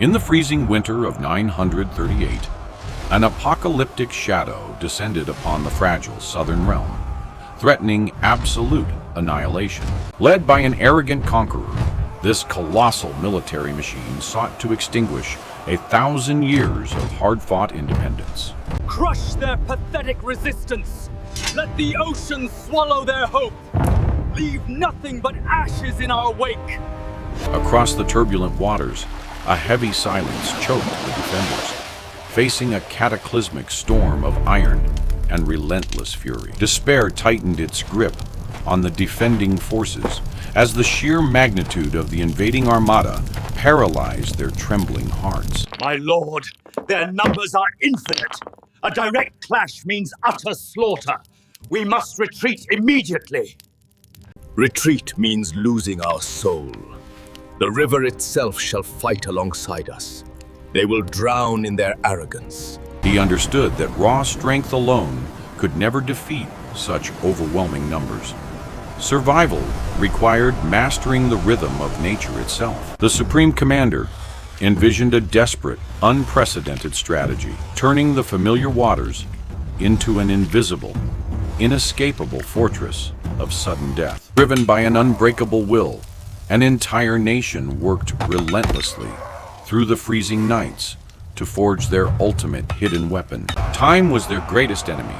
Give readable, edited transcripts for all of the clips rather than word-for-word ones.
In the freezing winter of 938, an apocalyptic shadow descended upon the fragile southern realm, threatening absolute annihilation. Led by an arrogant conqueror, this colossal military machine sought to extinguish 1,000 years of hard-fought independence. Crush their pathetic resistance! Let the ocean swallow their hope! Leave nothing but ashes in our wake! Across the turbulent waters, a heavy silence choked the defenders, facing a cataclysmic storm of iron and relentless fury. Despair tightened its grip on the defending forces as the sheer magnitude of the invading armada paralyzed their trembling hearts. My lord, their numbers are infinite. A direct clash means utter slaughter. We must retreat immediately. Retreat means losing our soul. The river itself shall fight alongside us. They will drown in their arrogance. He understood that raw strength alone could never defeat such overwhelming numbers. Survival required mastering the rhythm of nature itself. The Supreme Commander envisioned a desperate, unprecedented strategy, turning the familiar waters into an invisible, inescapable fortress of sudden death. Driven by an unbreakable will, an entire nation worked relentlessly through the freezing nights to forge their ultimate hidden weapon. Time was their greatest enemy,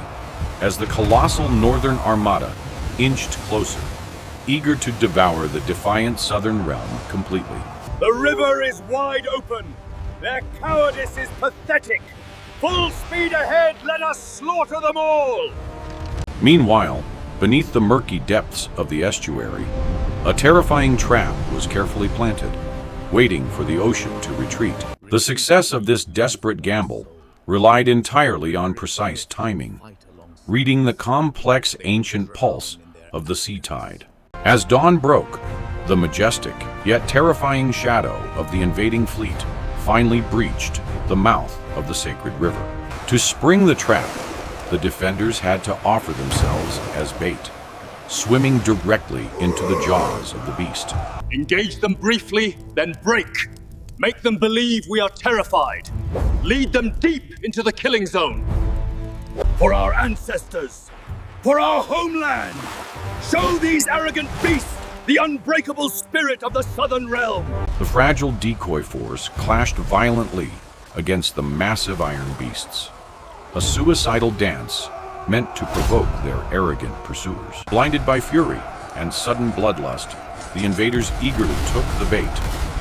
as the colossal Northern Armada inched closer, eager to devour the defiant southern realm completely. The river is wide open. Their cowardice is pathetic. Full speed ahead, let us slaughter them all! Meanwhile, beneath the murky depths of the estuary, a terrifying trap was carefully planted, waiting for the ocean to retreat. The success of this desperate gamble relied entirely on precise timing, reading the complex ancient pulse of the sea tide. As dawn broke, the majestic yet terrifying shadow of the invading fleet finally breached the mouth of the sacred river. To spring the trap, the defenders had to offer themselves as bait, swimming directly into the jaws of the beast. Engage them briefly, then break. Make them believe we are terrified. Lead them deep into the killing zone. For our ancestors, for our homeland, show these arrogant beasts the unbreakable spirit of the southern realm. The fragile decoy force clashed violently against the massive iron beasts, a suicidal dance meant to provoke their arrogant pursuers. Blinded by fury and sudden bloodlust, the invaders eagerly took the bait,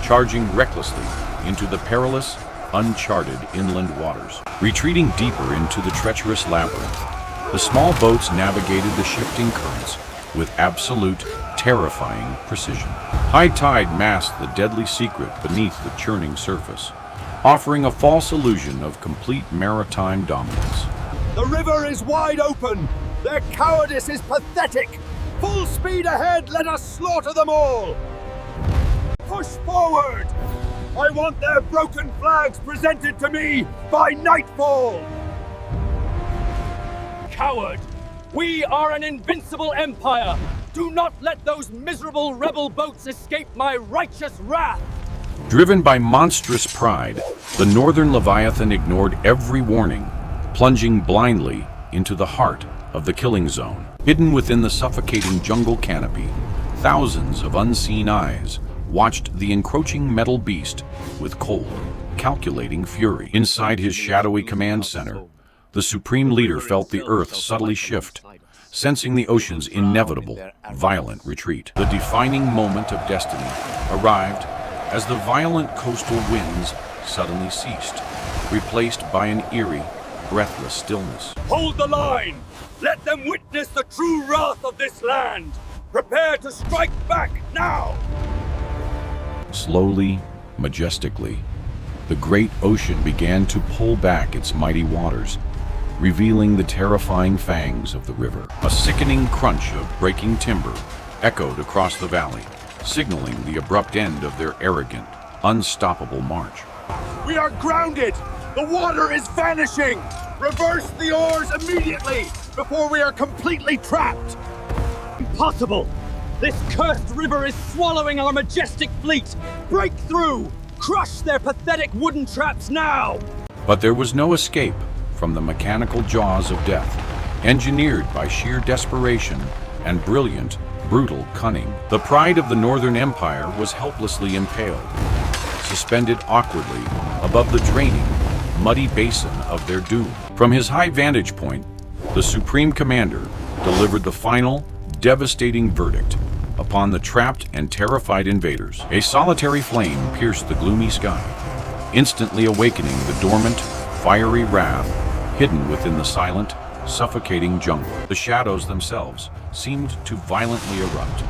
charging recklessly into the perilous, uncharted inland waters. Retreating deeper into the treacherous labyrinth, the small boats navigated the shifting currents with absolute, terrifying precision. High tide masked the deadly secret beneath the churning surface, offering a false illusion of complete maritime dominance. The river is wide open. Their cowardice is pathetic. Full speed ahead, let us slaughter them all. Push forward. I want their broken flags presented to me by nightfall. Coward, we are an invincible empire. Do not let those miserable rebel boats escape my righteous wrath. Driven by monstrous pride, the Northern Leviathan ignored every warning, plunging blindly into the heart of the killing zone. Hidden within the suffocating jungle canopy, thousands of unseen eyes watched the encroaching metal beast with cold, calculating fury. Inside his shadowy command center, the supreme leader felt the earth subtly shift, sensing the ocean's inevitable, violent retreat. The defining moment of destiny arrived as the violent coastal winds suddenly ceased, replaced by an eerie, breathless stillness. Hold the line! Let them witness the true wrath of this land! Prepare to strike back now! Slowly, majestically, the great ocean began to pull back its mighty waters, revealing the terrifying fangs of the river. A sickening crunch of breaking timber echoed across the valley, signaling the abrupt end of their arrogant, unstoppable march. We are grounded! The water is vanishing! Reverse the oars immediately before we are completely trapped! Impossible! This cursed river is swallowing our majestic fleet! Break through! Crush their pathetic wooden traps now! But there was no escape from the mechanical jaws of death, engineered by sheer desperation and brilliant, brutal cunning. The pride of the Northern Empire was helplessly impaled, suspended awkwardly above the draining, muddy basin of their doom. From his high vantage point, the Supreme Commander delivered the final, devastating verdict upon the trapped and terrified invaders. A solitary flame pierced the gloomy sky, instantly awakening the dormant, fiery wrath hidden within the silent, suffocating jungle. The shadows themselves seemed to violently erupt,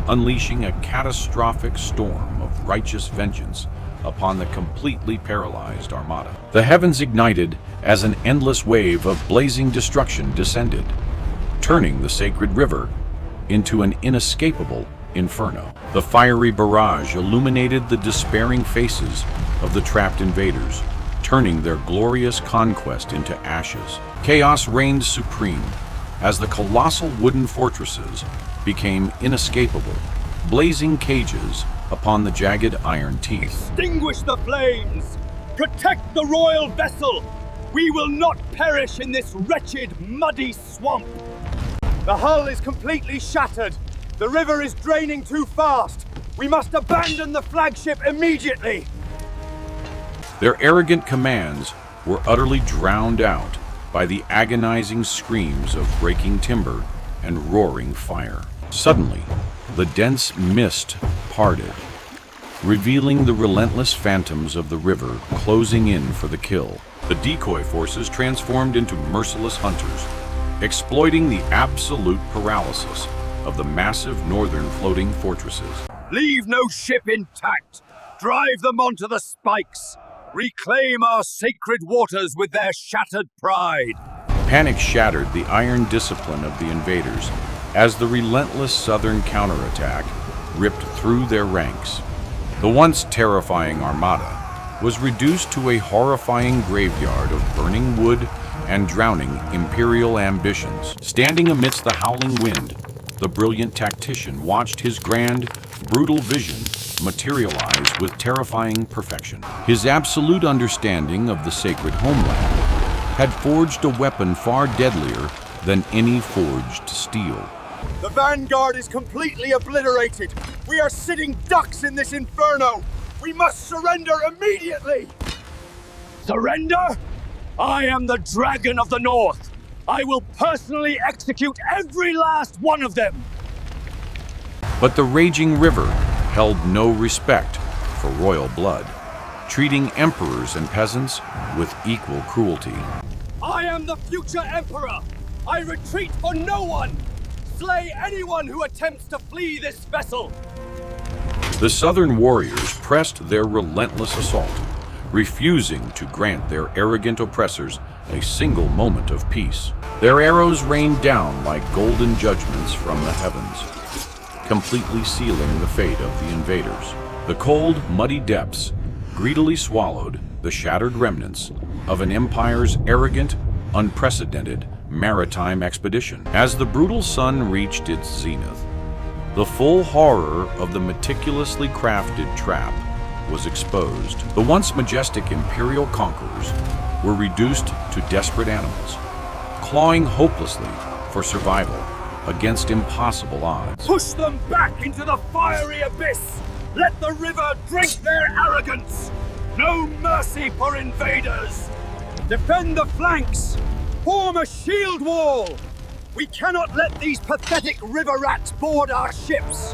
unleashing a catastrophic storm of righteous vengeance upon the completely paralyzed armada. The heavens ignited as an endless wave of blazing destruction descended, turning the sacred river into an inescapable inferno. The fiery barrage illuminated the despairing faces of the trapped invaders, turning their glorious conquest into ashes. Chaos reigned supreme as the colossal wooden fortresses became inescapable, blazing cages upon the jagged iron teeth. Extinguish the flames! Protect the royal vessel! We will not perish in this wretched, muddy swamp! The hull is completely shattered. The river is draining too fast. We must abandon the flagship immediately. Their arrogant commands were utterly drowned out by the agonizing screams of breaking timber and roaring fire. Suddenly, the dense mist parted, revealing the relentless phantoms of the river closing in for the kill. The decoy forces transformed into merciless hunters, exploiting the absolute paralysis of the massive northern floating fortresses. Leave no ship intact. Drive them onto the spikes. Reclaim our sacred waters with their shattered pride. Panic shattered the iron discipline of the invaders as the relentless southern counterattack ripped through their ranks. The once terrifying armada was reduced to a horrifying graveyard of burning wood and drowning imperial ambitions. Standing amidst the howling wind, the brilliant tactician watched his grand, brutal vision materialize with terrifying perfection. His absolute understanding of the sacred homeland had forged a weapon far deadlier than any forged steel. The vanguard is completely obliterated. We are sitting ducks in this inferno. We must surrender immediately. Surrender? I am the Dragon of the North. I will personally execute every last one of them. But the raging river held no respect for royal blood, treating emperors and peasants with equal cruelty. I am the future emperor. I retreat for no one. Slay anyone who attempts to flee this vessel. The southern warriors pressed their relentless assault, refusing to grant their arrogant oppressors a single moment of peace. Their arrows rained down like golden judgments from the heavens, completely sealing the fate of the invaders. The cold, muddy depths greedily swallowed the shattered remnants of an empire's arrogant, unprecedented maritime expedition. As the brutal sun reached its zenith, the full horror of the meticulously crafted trap was exposed. The once majestic imperial conquerors were reduced to desperate animals, clawing hopelessly for survival against impossible odds. Push them back into the fiery abyss! Let the river drink their arrogance! No mercy for invaders! Defend the flanks! Form a shield wall! We cannot let these pathetic river rats board our ships!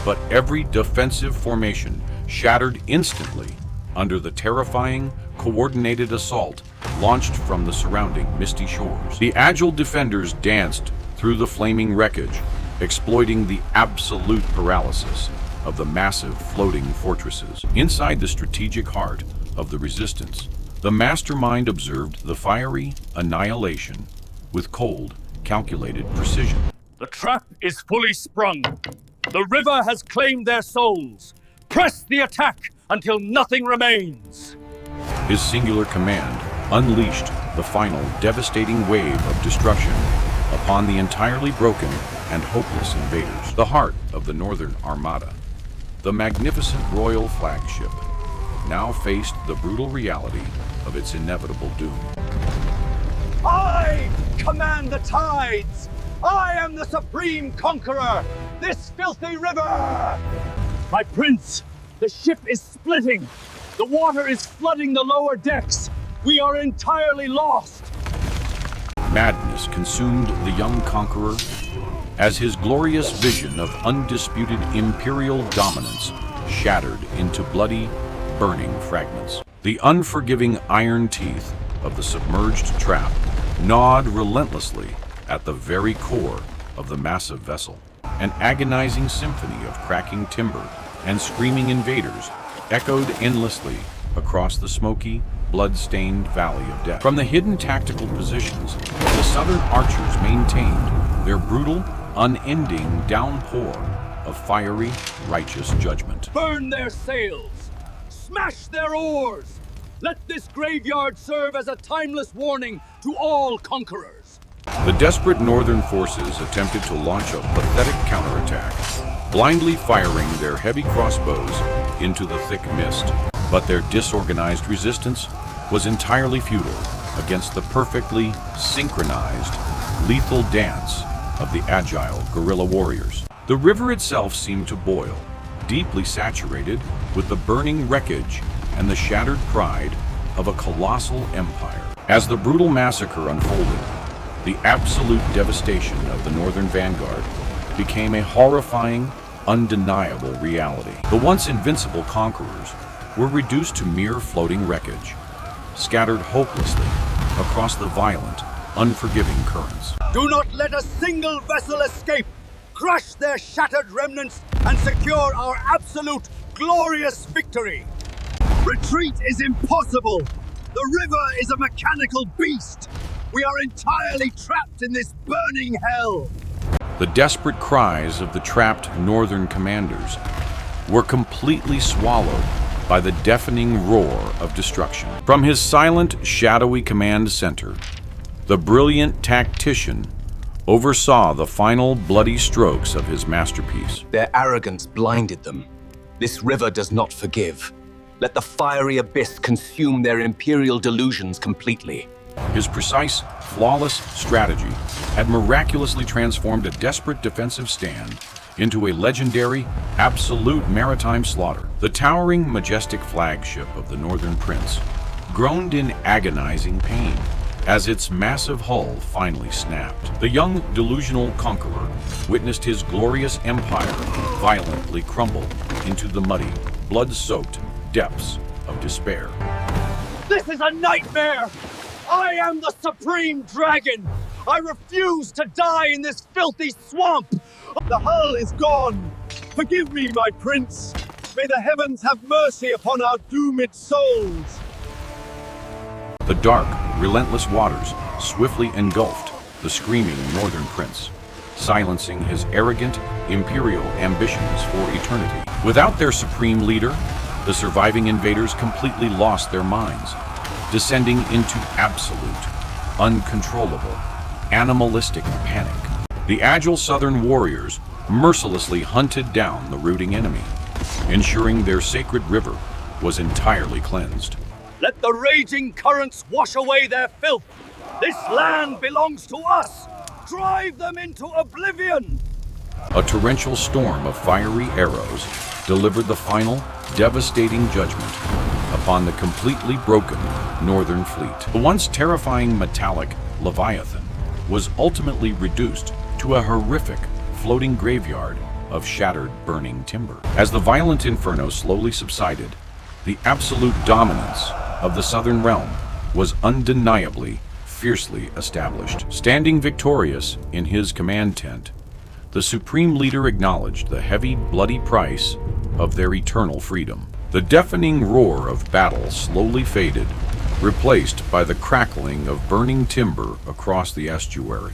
But every defensive formation shattered instantly under the terrifying, coordinated assault launched from the surrounding misty shores. The agile defenders danced through the flaming wreckage, exploiting the absolute paralysis of the massive floating fortresses. Inside the strategic heart of the resistance, the mastermind observed the fiery annihilation with cold, calculated precision. The trap is fully sprung. The river has claimed their souls. Press the attack until nothing remains. His singular command unleashed the final devastating wave of destruction upon the entirely broken and hopeless invaders. The heart of the Northern Armada, the magnificent royal flagship, now faced the brutal reality of its inevitable doom. I command the tides! I am the supreme conqueror! This filthy river! My prince, the ship is splitting! The water is flooding the lower decks! We are entirely lost! Madness consumed the young conqueror as his glorious vision of undisputed imperial dominance shattered into bloody, burning fragments. The unforgiving iron teeth of the submerged trap gnawed relentlessly at the very core of the massive vessel. An agonizing symphony of cracking timber and screaming invaders echoed endlessly across the smoky, blood-stained valley of death. From the hidden tactical positions, the Southern archers maintained their brutal, unending downpour of fiery, righteous judgment. Burn their sails! Smash their oars! Let this graveyard serve as a timeless warning to all conquerors! The desperate northern forces attempted to launch a pathetic counterattack, blindly firing their heavy crossbows into the thick mist. But their disorganized resistance was entirely futile against the perfectly synchronized, lethal dance of the agile guerrilla warriors. The river itself seemed to boil, deeply saturated with the burning wreckage and the shattered pride of a colossal empire. As the brutal massacre unfolded, the absolute devastation of the Northern Vanguard became a horrifying, undeniable reality. The once invincible conquerors were reduced to mere floating wreckage, scattered hopelessly across the violent, unforgiving currents. Do not let a single vessel escape! Crush their shattered remnants and secure our absolute, glorious victory! Retreat is impossible! The river is a mechanical beast! We are entirely trapped in this burning hell! The desperate cries of the trapped northern commanders were completely swallowed by the deafening roar of destruction. From his silent, shadowy command center, the brilliant tactician oversaw the final bloody strokes of his masterpiece. Their arrogance blinded them. This river does not forgive. Let the fiery abyss consume their imperial delusions completely. His precise, flawless strategy had miraculously transformed a desperate defensive stand into a legendary, absolute maritime slaughter. The towering, majestic flagship of the Northern Prince groaned in agonizing pain as its massive hull finally snapped. The young, delusional conqueror witnessed his glorious empire violently crumble into the muddy, blood-soaked depths of despair. This is a nightmare! I am the Supreme Dragon! I refuse to die in this filthy swamp! The hull is gone! Forgive me, my prince! May the heavens have mercy upon our doomed souls! The dark, relentless waters swiftly engulfed the screaming Northern Prince, silencing his arrogant, imperial ambitions for eternity. Without their supreme leader, the surviving invaders completely lost their minds, descending into absolute, uncontrollable, animalistic panic. The agile Southern warriors mercilessly hunted down the rooting enemy, ensuring their sacred river was entirely cleansed. Let the raging currents wash away their filth! This land belongs to us! Drive them into oblivion! A torrential storm of fiery arrows delivered the final, devastating judgment upon the completely broken Northern fleet. The once terrifying metallic Leviathan was ultimately reduced to a horrific, floating graveyard of shattered, burning timber. As the violent inferno slowly subsided, the absolute dominance of the Southern realm was undeniably, fiercely established. Standing victorious in his command tent, the Supreme Leader acknowledged the heavy, bloody price of their eternal freedom. The deafening roar of battle slowly faded, replaced by the crackling of burning timber across the estuary.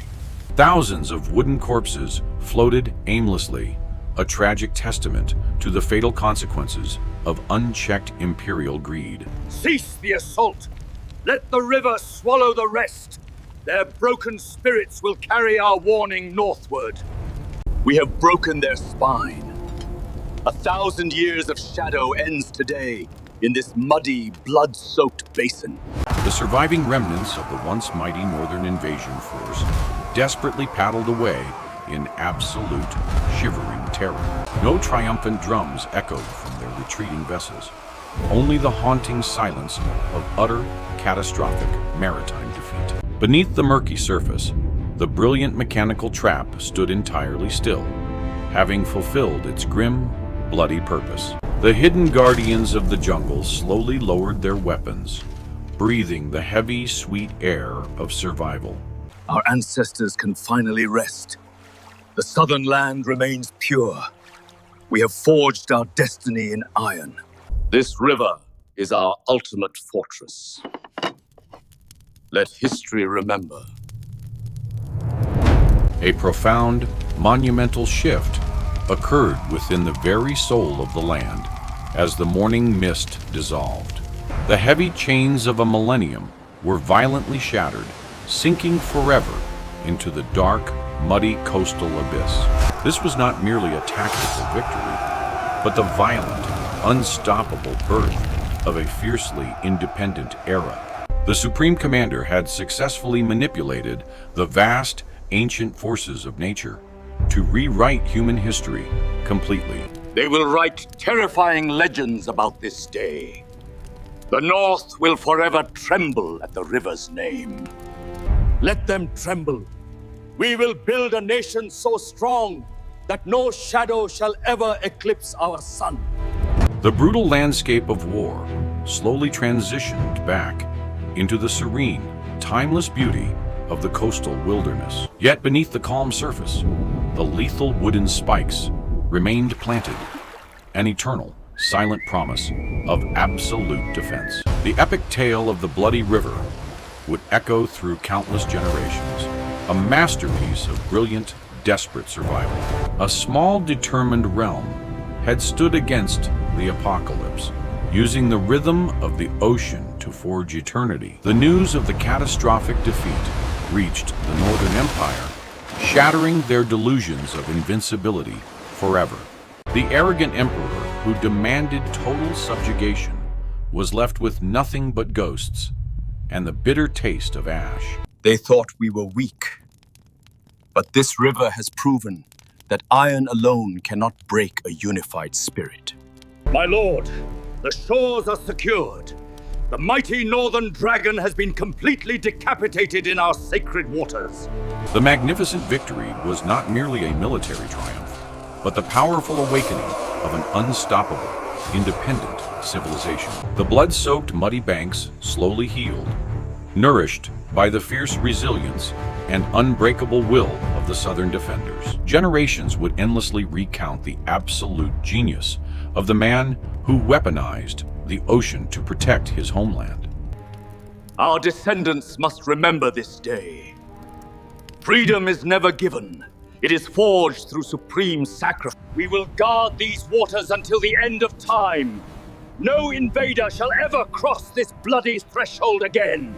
Thousands of wooden corpses floated aimlessly, a tragic testament to the fatal consequences of unchecked imperial greed. Cease the assault! Let the river swallow the rest! Their broken spirits will carry our warning northward. We have broken their spine. 1,000 years of shadow ends today. in this muddy, blood-soaked basin. The surviving remnants of the once mighty northern invasion force desperately paddled away in absolute shivering terror. No triumphant drums echoed from their retreating vessels, only the haunting silence of utter, catastrophic maritime defeat. Beneath the murky surface, the brilliant mechanical trap stood entirely still, having fulfilled its grim, bloody purpose. The hidden guardians of the jungle slowly lowered their weapons, breathing the heavy, sweet air of survival. Our ancestors can finally rest. The southern land remains pure. We have forged our destiny in iron. This river is our ultimate fortress. Let history remember. A profound, monumental shift occurred within the very soul of the land as the morning mist dissolved. The heavy chains of a millennium were violently shattered, sinking forever into the dark, muddy coastal abyss. This was not merely a tactical victory, but the violent, unstoppable birth of a fiercely independent era. The Supreme Commander had successfully manipulated the vast, ancient forces of nature to rewrite human history completely. They will write terrifying legends about this day. The North will forever tremble at the river's name. Let them tremble. We will build a nation so strong that no shadow shall ever eclipse our sun. The brutal landscape of war slowly transitioned back into the serene, timeless beauty of the coastal wilderness. Yet beneath the calm surface, the lethal wooden spikes remained planted, an eternal, silent promise of absolute defense. The epic tale of the bloody river would echo through countless generations, a masterpiece of brilliant, desperate survival. A small, determined realm had stood against the apocalypse, using the rhythm of the ocean to forge eternity. The news of the catastrophic defeat reached the Northern Empire, shattering their delusions of invincibility forever. The arrogant emperor, who demanded total subjugation, was left with nothing but ghosts and the bitter taste of ash. They thought we were weak. But this river has proven that iron alone cannot break a unified spirit. My lord, the shores are secured. The mighty northern dragon has been completely decapitated in our sacred waters. The magnificent victory was not merely a military triumph, but the powerful awakening of an unstoppable, independent civilization. The blood-soaked muddy banks slowly healed, nourished by the fierce resilience and unbreakable will of the Southern defenders. Generations would endlessly recount the absolute genius of the man who weaponized the ocean to protect his homeland. Our descendants must remember this day. Freedom is never given. It is forged through supreme sacrifice. We will guard these waters until the end of time. No invader shall ever cross this bloody threshold again.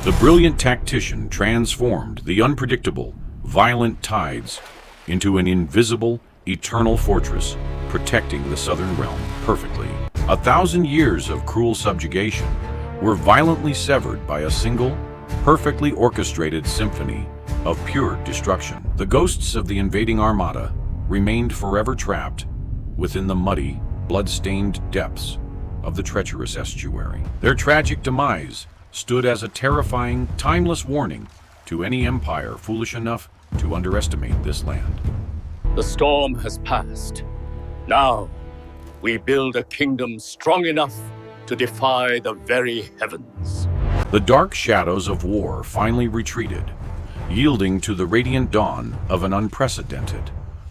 The brilliant tactician transformed the unpredictable, violent tides into an invisible, eternal fortress, protecting the southern realm perfectly. 1,000 years of cruel subjugation were violently severed by a single, perfectly orchestrated symphony of pure destruction. The ghosts of the invading armada remained forever trapped within the muddy, blood-stained depths of the treacherous estuary. Their tragic demise stood as a terrifying, timeless warning to any empire foolish enough to underestimate this land. The storm has passed. Now, we build a kingdom strong enough to defy the very heavens. The dark shadows of war finally retreated, yielding to the radiant dawn of an unprecedented,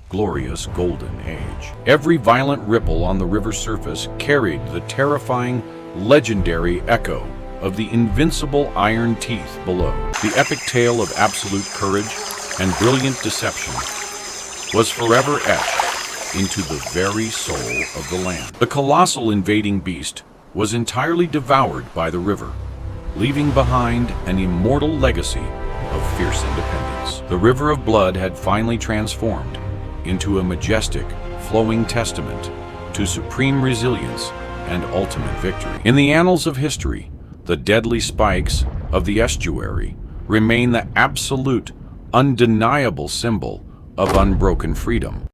glorious golden age. Every violent ripple on the river's surface carried the terrifying, legendary echo of the invincible iron teeth below. The epic tale of absolute courage and brilliant deception was forever etched into the very soul of the land. The colossal invading beast was entirely devoured by the river, leaving behind an immortal legacy of fierce independence. The river of blood had finally transformed into a majestic, flowing testament to supreme resilience and ultimate victory. In the annals of history, the deadly spikes of the estuary remain the absolute, undeniable symbol of unbroken freedom.